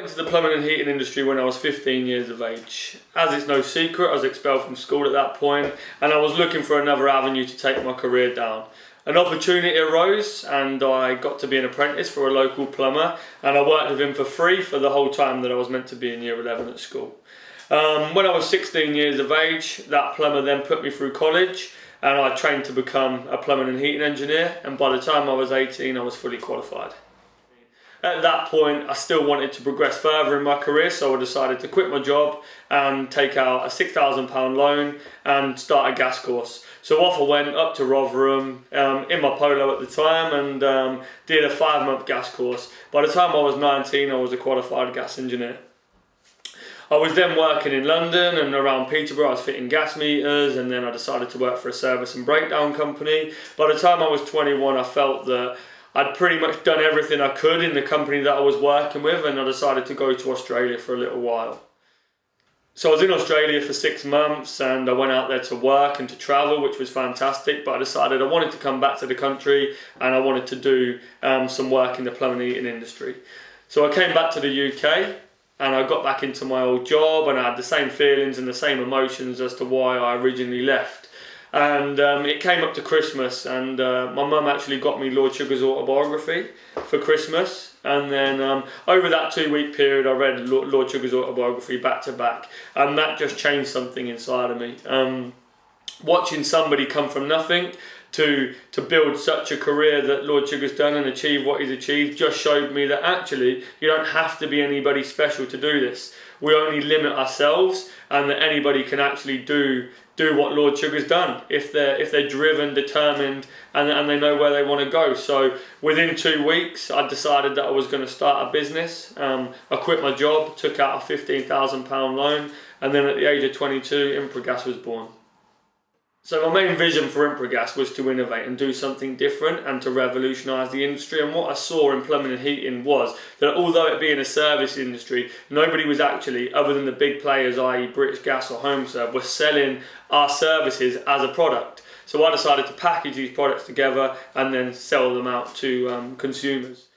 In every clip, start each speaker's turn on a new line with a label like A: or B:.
A: Into the plumbing and heating industry when I was 15 years of age. As it's no secret, I was expelled from school at that point, and I was looking for another avenue to take my career down. An opportunity arose and I got to be an apprentice for a local plumber, and I worked with him for free for the whole time that I was meant to be in year 11 at school. When I was 16 years of age, that plumber then put me through college and I trained to become a plumbing and heating engineer, and by the time I was 18 I was fully qualified. At that point, I still wanted to progress further in my career, so I decided to quit my job and take out a £6,000 loan and start a gas course. So off I went up to Rotherham in my Polo at the time and did a 5-month gas course. By the time I was 19, I was a qualified gas engineer. I was then working in London and around Peterborough. I was fitting gas meters, and then I decided to work for a service and breakdown company. By the time I was 21, I felt that I'd pretty much done everything I could in the company that I was working with, and I decided to go to Australia for a little while. So I was in Australia for 6 months and I went out there to work and to travel, which was fantastic, but I decided I wanted to come back to the country and I wanted to do some work in the plumbing and heating industry. So I came back to the UK and I got back into my old job, and I had the same feelings and the same emotions as to why I originally left. And it came up to Christmas, and my mum actually got me Lord Sugar's autobiography for Christmas, and then over that 2-week period I read Lord Sugar's autobiography back to back, and that just changed something inside of me. Watching somebody come from nothing to build such a career that Lord Sugar's done and achieve what he's achieved just showed me that actually you don't have to be anybody special to do this. We only limit ourselves, and that anybody can actually do what Lord Sugar's done if they're driven, determined, and they know where they want to go. So within 2 weeks I decided that I was going to start a business. I quit my job, took out a £15,000 loan, and then at the age of 22 Impra-Gas was born. So my main vision for Impra-Gas was to innovate and do something different and to revolutionise the industry. And what I saw in plumbing and heating was that although it being a service industry, nobody was actually, other than the big players, i.e. British Gas or HomeServe, were selling our services as a product. So I decided to package these products together and then sell them out to consumers.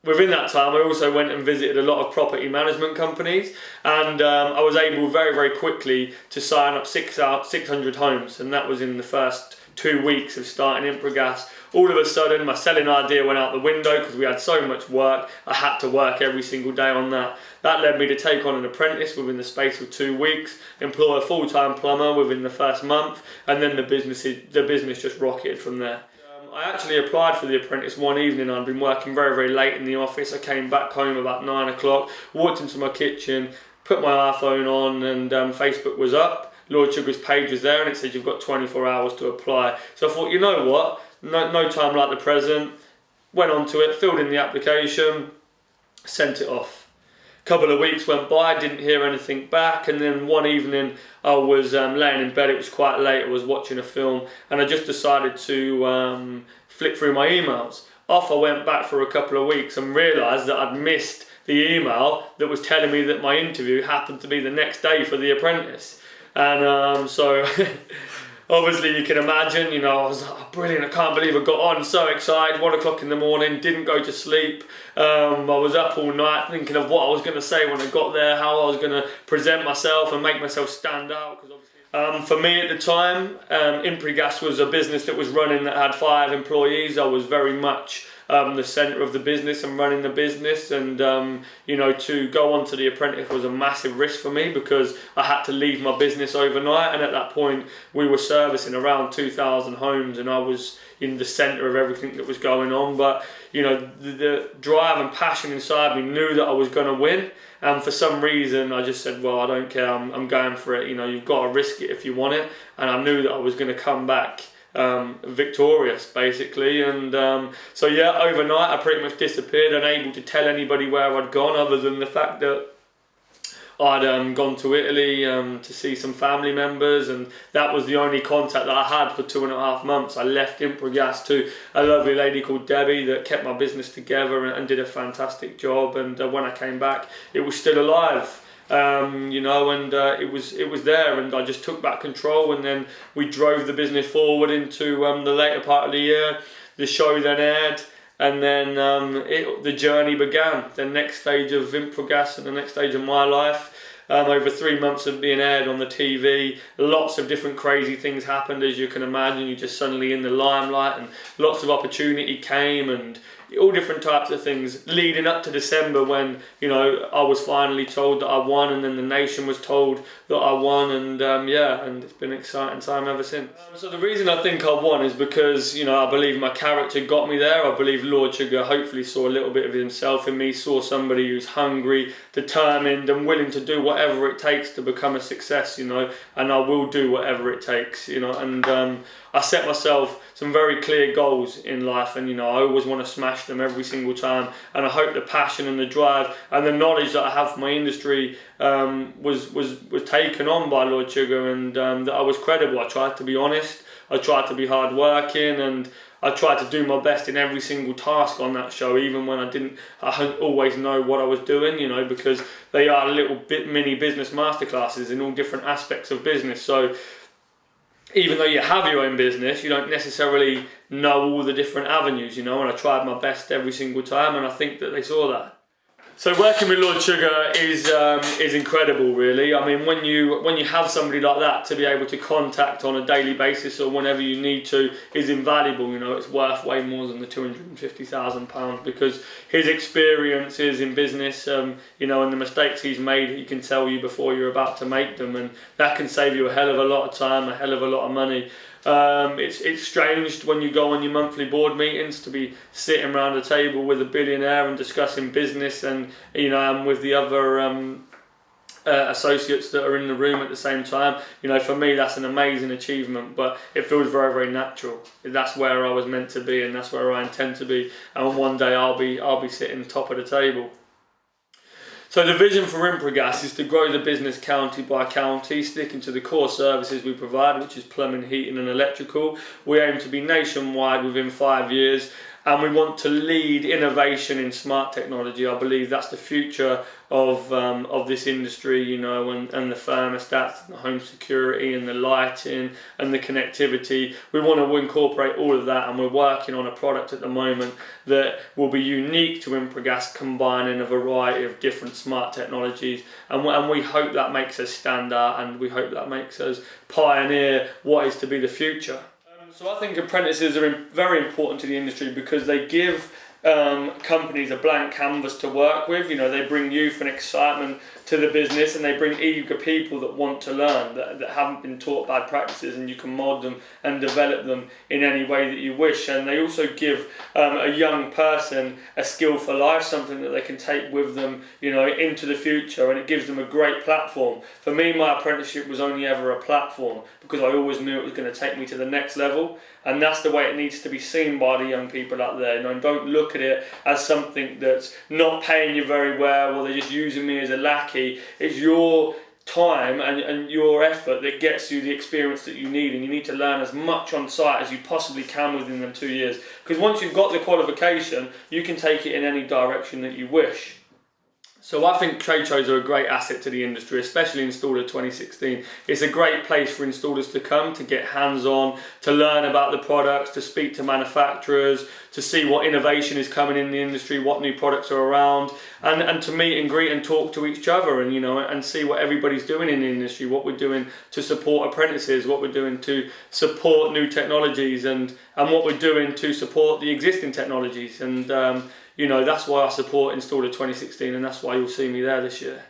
A: Within that time, I also went and visited a lot of property management companies, and I was able very, very quickly to sign up 600 homes, and that was in the first 2 weeks of starting Impra-Gas. All of a sudden, my selling idea went out the window because we had so much work. I had to work every single day on that. That led me to take on an apprentice within the space of 2 weeks, employ a full-time plumber within the first month, and then the business just rocketed from there. I actually applied for the apprentice one evening. I'd been working very, very late in the office. I came back home about 9 o'clock, walked into my kitchen, put my iPhone on, and Facebook was up. Lord Sugar's page was there and it said you've got 24 hours to apply. So I thought, you know what, no time like the present. Went onto it, filled in the application, sent it off. Couple of weeks went by, didn't hear anything back, and then one evening I was laying in bed. It was quite late, I was watching a film, and I just decided to flick through my emails. Off I went back for a couple of weeks and realised that I'd missed the email that was telling me that my interview happened to be the next day for the apprentice. And so obviously you can imagine, you know, I was like, oh, brilliant, I can't believe I got on, so excited. 1 o'clock in the morning, didn't go to sleep. I was up all night thinking of what I was going to say when I got there, how I was going to present myself and make myself stand out. Because for me at the time, Impra-Gas was a business that was running that had 5 employees. I was very much the centre of the business and running the business, and you know, to go on to the apprentice was a massive risk for me because I had to leave my business overnight, and at that point we were servicing around 2,000 homes and I was in the centre of everything that was going on. But you know, the drive and passion inside me knew that I was going to win, and for some reason I just said, well, I don't care, I'm going for it. You know, you've got to risk it if you want it, and I knew that I was going to come back victorious basically. And so yeah, overnight I pretty much disappeared, unable to tell anybody where I'd gone other than the fact that I'd gone to Italy to see some family members, and that was the only contact that I had for 2.5 months. I left Impra-Gas to a lovely lady called Debbie that kept my business together and did a fantastic job, and when I came back it was still alive. You know, and it was there, and I just took back control, and then we drove the business forward into the later part of the year. The show then aired, And then the journey began. The next stage of Impra-Gas and the next stage of my life. Over 3 months of being aired on the TV, lots of different crazy things happened, as you can imagine. You're just suddenly in the limelight, and lots of opportunity came, and all different types of things leading up to December, when I was finally told that I won, and then the nation was told that I won, and and it's been an exciting time ever since. So the reason I think I won is because I believe my character got me there. I believe Lord Sugar hopefully saw a little bit of himself in me, saw somebody who's hungry, determined, and willing to do whatever it takes to become a success, and I will do whatever it takes, and I set myself some very clear goals in life, and I always want to smash them every single time, and I hope the passion and the drive and the knowledge that I have for my industry was taken on by Lord Sugar, and that I was credible. I tried to be honest, I tried to be hard working, and I tried to do my best in every single task on that show, even when I didn't always know what I was doing, because they are little bit mini business masterclasses in all different aspects of business. So even though you have your own business, you don't necessarily know all the different avenues, and I tried my best every single time, and I think that they saw that. So working with Lord Sugar is incredible, really. I mean, when you have somebody like that to be able to contact on a daily basis or whenever you need to is invaluable. It's worth way more than the £250,000, because his experiences in business, and the mistakes he's made, he can tell you before you're about to make them, and that can save you a hell of a lot of time, a hell of a lot of money. It's strange when you go on your monthly board meetings to be sitting around a table with a billionaire and discussing business, and with the other associates that are in the room at the same time. For me, that's an amazing achievement, but it feels very, very natural. That's where I was meant to be, and that's where I intend to be, and one day I'll be sitting top of the table. So the vision for Impra-Gas is to grow the business county by county, sticking to the core services we provide, which is plumbing, heating and electrical. We aim to be nationwide within 5 years, and we want to lead innovation in smart technology. I believe that's the future of this industry, and the thermostats, and the home security, and the lighting, and the connectivity. We want to incorporate all of that, and we're working on a product at the moment that will be unique to Impra-Gas, combining a variety of different smart technologies, and we hope that makes us stand out, and we hope that makes us pioneer what is to be the future. So I think apprentices are very important to the industry, because they give companies a blank canvas to work with. They bring youth and excitement to the business, and they bring eager people that want to learn, that haven't been taught bad practices, and you can mould them and develop them in any way that you wish. And they also give a young person a skill for life, something that they can take with them into the future, and it gives them a great platform. For me, my apprenticeship was only ever a platform, because I always knew it was going to take me to the next level, and that's the way it needs to be seen by the young people out there. Don't look at it as something that's not paying you very well, or they're just using me as a lackey. It's your time and your effort that gets you the experience that you need, and you need to learn as much on site as you possibly can within them 2 years, because once you've got the qualification, you can take it in any direction that you wish. So I think trade shows are a great asset to the industry, especially Installer 2016. It's a great place for installers to come, to get hands-on, to learn about the products, to speak to manufacturers, to see what innovation is coming in the industry, what new products are around, and to meet and greet and talk to each other, and and see what everybody's doing in the industry, what we're doing to support apprentices, what we're doing to support new technologies, and what we're doing to support the existing technologies. And that's why I support Installer 2016, and that's why you'll see me there this year.